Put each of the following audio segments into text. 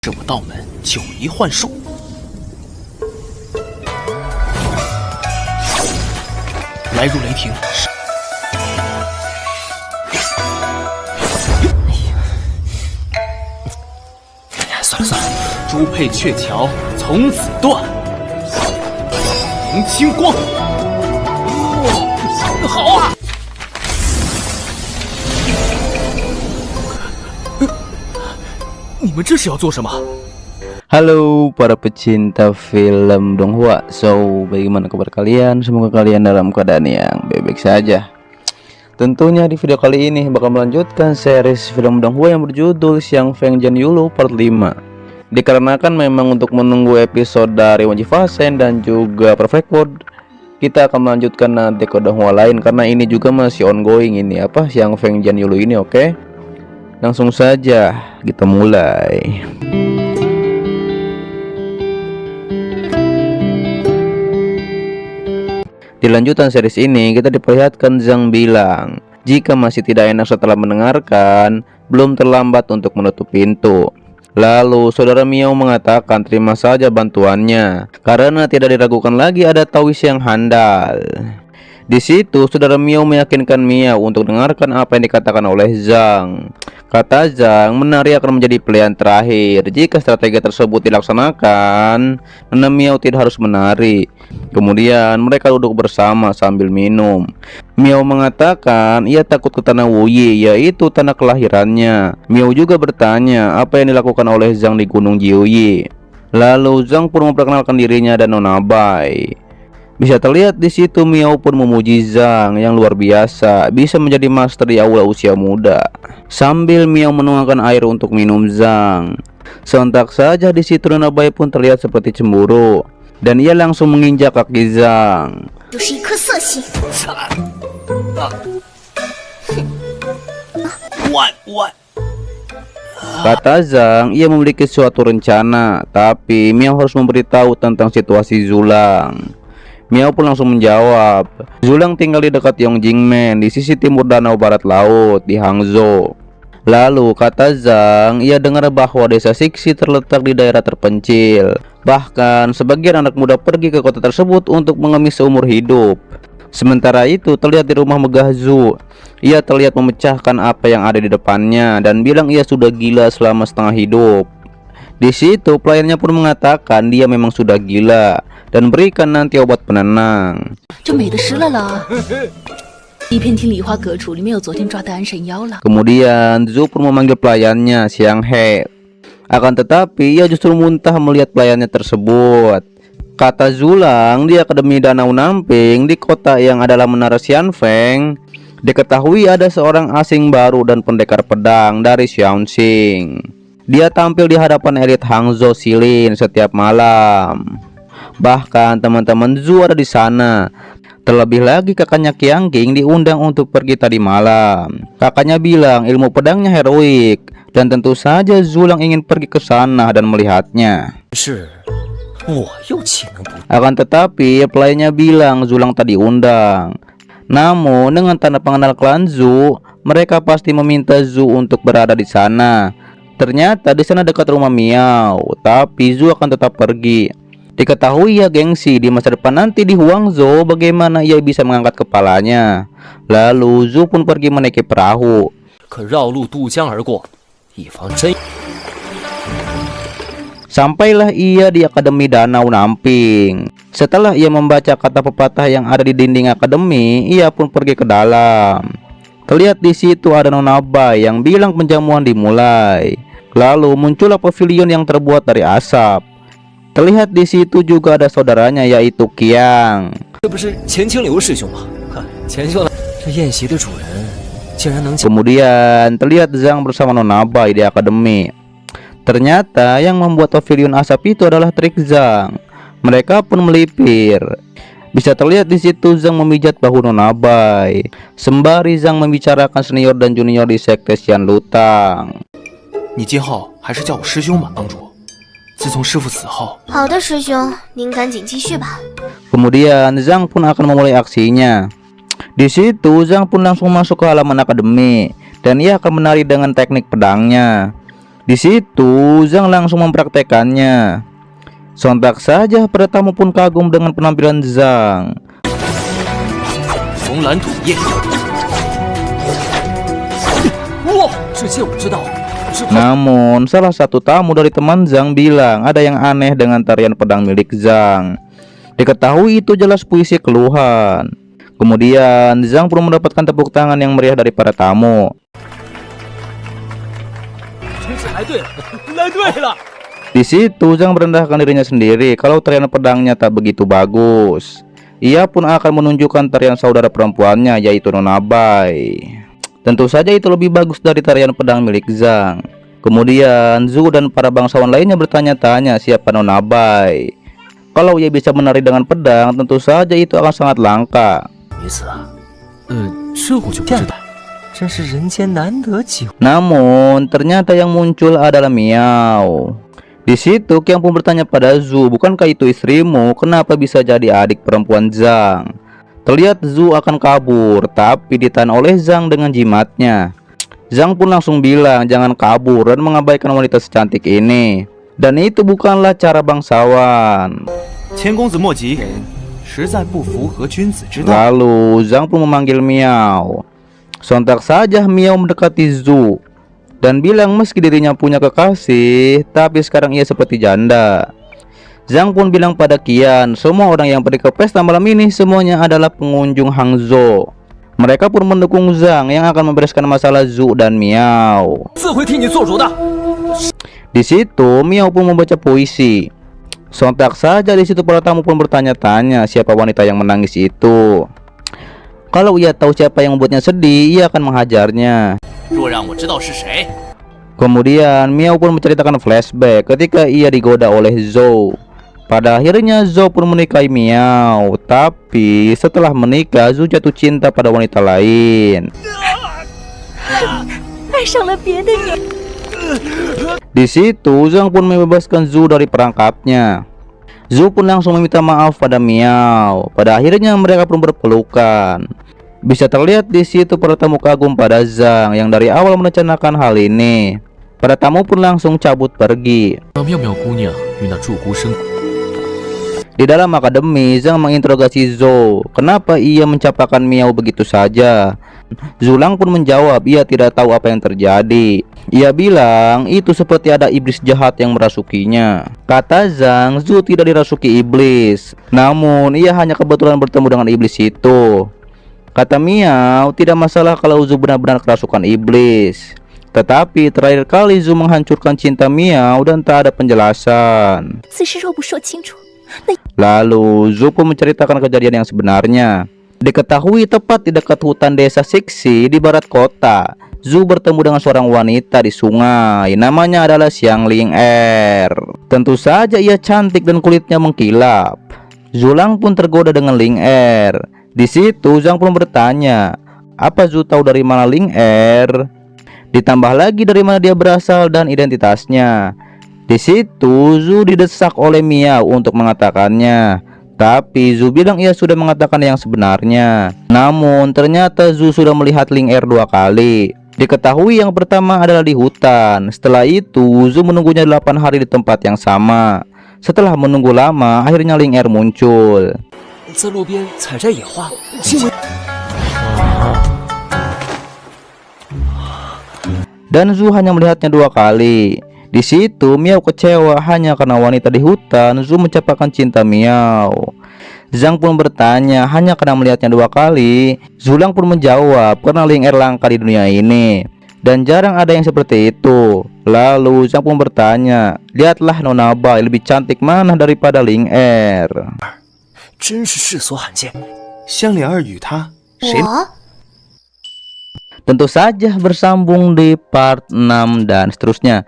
是我道门九离幻术。来如雷霆。算了算了，朱佩鹊桥从此断。红青光，好啊！你们这是要做什么？ Halo para pecinta film Donghua. So, bagaimana kabar kalian? Semoga kalian dalam keadaan yang baik-baik saja. Tentunya di video kali ini bakal melanjutkan series film Donghua yang berjudul Xiang Feng Jian Yulu Part 5. Dikarenakan memang untuk menunggu episode dari Wan Ji Fa Shen dan juga Perfect World, kita akan melanjutkan nanti ke Donghua lain karena ini juga masih ongoing ini Xiang Feng Jian Yulu ini, oke? Langsung saja kita mulai. Di lanjutan series ini kita diperlihatkan Zhang bilang jika masih tidak enak setelah mendengarkan, belum terlambat untuk menutup pintu. Lalu saudara Miao mengatakan terima saja bantuannya karena tidak diragukan lagi ada Taoist yang handal. Di situ saudara Miao meyakinkan Miao untuk dengarkan apa yang dikatakan oleh Zhang. Kata Zhang, menari akan menjadi pilihan terakhir. Jika strategi tersebut dilaksanakan, Nona Miao tidak harus menari. Kemudian mereka duduk bersama sambil minum. Miao mengatakan ia takut ke tanah Wuyi, yaitu tanah kelahirannya. Miao juga bertanya apa yang dilakukan oleh Zhang di Gunung Jiuyi. Lalu Zhang pun memperkenalkan dirinya dan Nona Bai. Bisa terlihat di situ Miao pun memuji Zhang yang luar biasa, bisa menjadi master di aula usia muda. Sambil Miao menuangkan air untuk minum Zhang. Sontak saja di situ Nona Bai pun terlihat seperti cemburu dan ia langsung menginjak kaki Zhang. Kata Zhang, ia memiliki suatu rencana, tapi Miao harus memberitahu tentang situasi Zulang. Miao pun langsung menjawab, Zulang tinggal di dekat Yongjingmen di sisi timur danau barat laut di Hangzhou. Lalu kata Zhang, ia dengar bahwa desa Xixi terletak di daerah terpencil. Bahkan sebagian anak muda pergi ke kota tersebut untuk mengemis seumur hidup. Sementara itu terlihat di rumah megah Zhu, ia terlihat memecahkan apa yang ada di depannya dan bilang ia sudah gila selama setengah hidup. Di situ pelayannya pun mengatakan dia memang sudah gila dan berikan nanti obat penenang. Kemudian Zhu pun memanggil pelayannya Xiang He. Akan tetapi ia justru muntah melihat pelayannya tersebut. Kata Zulang di Akademi Danau Namping di kota yang adalah Menara Xianfeng, diketahui ada seorang asing baru dan pendekar pedang dari Xiaoxing. Dia tampil di hadapan elit Hangzhou Silin setiap malam. Bahkan teman-teman Zhu ada di sana. Terlebih lagi kakaknya Qiang Qing diundang untuk pergi tadi malam. Kakaknya bilang ilmu pedangnya heroik dan tentu saja Zulang ingin pergi ke sana dan melihatnya. Akan tetapi pelayannya bilang Zulang tadi undang. Namun dengan tanda pengenal klan Zhu, mereka pasti meminta Zhu untuk berada di sana. Ternyata di sana dekat rumah Miao, tapi Zhu akan tetap pergi. Diketahui ia gengsi di masa depan nanti di Huangzhou bagaimana ia bisa mengangkat kepalanya. Lalu Zhu pun pergi menaiki perahu. Sampailah ia di Akademi Danau Namping. Setelah ia membaca kata pepatah yang ada di dinding akademi, ia pun pergi ke dalam. Terlihat di situ ada Nona Bai yang bilang penjamuan dimulai. Lalu muncullah pavilion yang terbuat dari asap. Terlihat di situ juga ada saudaranya yaitu Qiang. Kemudian terlihat Zhang bersama Nona Bai di akademi. Ternyata yang membuat pavilion asap itu adalah trik Zhang. Mereka pun melipir. Bisa terlihat di situ Zhang memijat bahu Nona Bai, sembari Zhang membicarakan senior dan junior di sekte Xianlutang. Kemudian Zhang pun akan memulai aksinya. Di situ Zhang pun langsung masuk ke halaman akademi dan ia akan menari dengan teknik pedangnya. Di situ Zhang langsung mempraktekannya. Sontak saja para tamu pun kagum dengan penampilan Zhang. 红蓝土焰，哇，这些我知道。 Namun salah satu tamu dari teman Zhang bilang ada yang aneh dengan tarian pedang milik Zhang. Diketahui itu jelas puisi keluhan. Kemudian Zhang pun mendapatkan tepuk tangan yang meriah dari para tamu. Di situ Zhang merendahkan dirinya sendiri kalau tarian pedangnya tak begitu bagus. Ia pun akan menunjukkan tarian saudara perempuannya yaitu Nona Bai. Tentu saja itu lebih bagus dari tarian pedang milik Zhang. Kemudian Zhu dan para bangsawan lainnya bertanya-tanya siapa Nona Bai. Kalau ia bisa menari dengan pedang, tentu saja itu akan sangat langka. Namun ternyata yang muncul adalah Miao. Di situ Qiang pun bertanya pada Zhu, bukankah itu istrimu? Kenapa bisa jadi adik perempuan Zhang? Terlihat Zhu akan kabur, tapi ditahan oleh Zhang dengan jimatnya. Zhang pun langsung bilang jangan kabur dan mengabaikan wanita secantik ini. Dan itu bukanlah cara bangsawan. Lalu Zhang pun memanggil Miao. Sontak saja Miao mendekati Zhu dan bilang meski dirinya punya kekasih, tapi sekarang ia seperti janda. Zhang pun bilang pada Qian, semua orang yang pergi ke pesta malam ini semuanya adalah pengunjung Hangzhou. Mereka pun mendukung Zhang yang akan membereskan masalah Zhu dan Miao. Di situ Miao pun membaca puisi. Sontak saja di situ para tamu pun bertanya-tanya siapa wanita yang menangis itu. Kalau ia tahu siapa yang membuatnya sedih, ia akan menghajarnya. Kemudian Miao pun menceritakan flashback ketika ia digoda oleh Zhou. Pada akhirnya Zhou pun menikahi Miao. Tapi setelah menikah Zhou jatuh cinta pada wanita lain. Di situ Zhang pun membebaskan Zhou dari perangkapnya. Zhou pun langsung meminta maaf pada Miao. Pada akhirnya mereka pun berpelukan. Bisa terlihat di situ para tamu kagum pada Zhang yang dari awal merencanakan hal ini. Para tamu pun langsung cabut pergi. Di dalam akademi, Zhang menginterogasi Zhou. Kenapa ia mencapakan Miao begitu saja? Zulang pun menjawab ia tidak tahu apa yang terjadi. Ia bilang itu seperti ada iblis jahat yang merasukinya. Kata Zhang, Zhu tidak dirasuki iblis, namun ia hanya kebetulan bertemu dengan iblis itu. Kata Miao, tidak masalah kalau Zhu benar-benar kerasukan iblis. Tetapi terakhir kali Zhu menghancurkan cinta Miao dan tak ada penjelasan. Lalu Zhu pun menceritakan kejadian yang sebenarnya. Diketahui tepat di dekat hutan desa Sixi di barat kota, Zhu bertemu dengan seorang wanita di sungai. Namanya adalah Xiangling Er. Tentu saja ia cantik dan kulitnya mengkilap. Zulang pun tergoda dengan Ling Er. Di situ Zhang pun bertanya, apa Zhu tahu dari mana Ling Er? Ditambah lagi dari mana dia berasal dan identitasnya. Di situ Zhu didesak oleh Miao untuk mengatakannya. Tapi Zhu bilang ia sudah mengatakan yang sebenarnya. Namun ternyata Zhu sudah melihat Ling Er 2 kali. Diketahui yang pertama adalah di hutan. Setelah itu Zhu menunggunya 8 hari di tempat yang sama. Setelah menunggu lama, akhirnya Ling Er muncul. Dan Zhu hanya melihatnya 2 kali. Di situ Miao kecewa hanya karena wanita di hutan. Zhu mencapakan cinta Miao. Zhang pun bertanya hanya karena melihatnya 2 kali. Zulang pun menjawab karena Ling Er langka di dunia ini dan jarang ada yang seperti itu. Lalu Zhang pun bertanya, lihatlah Nona Bai lebih cantik mana daripada Ling Er. Tentu saja bersambung di part 6 dan seterusnya.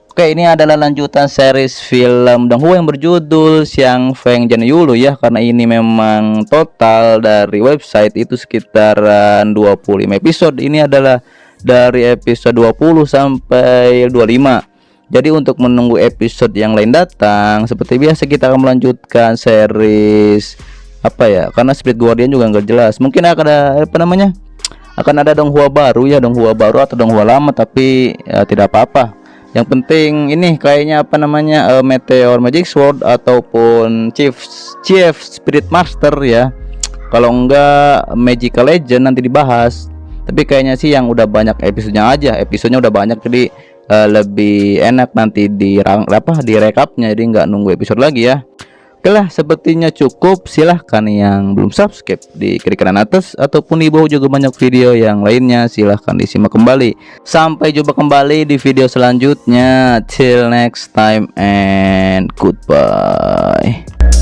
Oke, ini adalah lanjutan series film Donghua yang berjudul Xiang Feng Jian Yulu ya, karena ini memang total dari website itu sekitaran 25 episode. Ini adalah dari episode 20 sampai 25. Jadi untuk menunggu episode yang lain datang, seperti biasa kita akan melanjutkan series apa ya? Karena Spirit Guardian juga nggak jelas. Mungkin akan ada apa namanya? Akan ada Donghua baru ya, Donghua baru atau Donghua lama, tapi ya, tidak apa-apa. Yang penting ini kayaknya apa namanya Meteor Magic Sword ataupun Chief Spirit Master ya. Kalau enggak Magical Legend nanti dibahas. Tapi kayaknya sih yang udah banyak episodenya aja. Episodenya udah banyak jadi lebih enak nanti di recapnya, jadi nggak nunggu episode lagi ya. Oke lah, sepertinya cukup. Silahkan yang belum subscribe di kiri kanan atas ataupun di bawah juga banyak video yang lainnya, silahkan disimak kembali. Sampai jumpa kembali di video selanjutnya. Till next time and goodbye.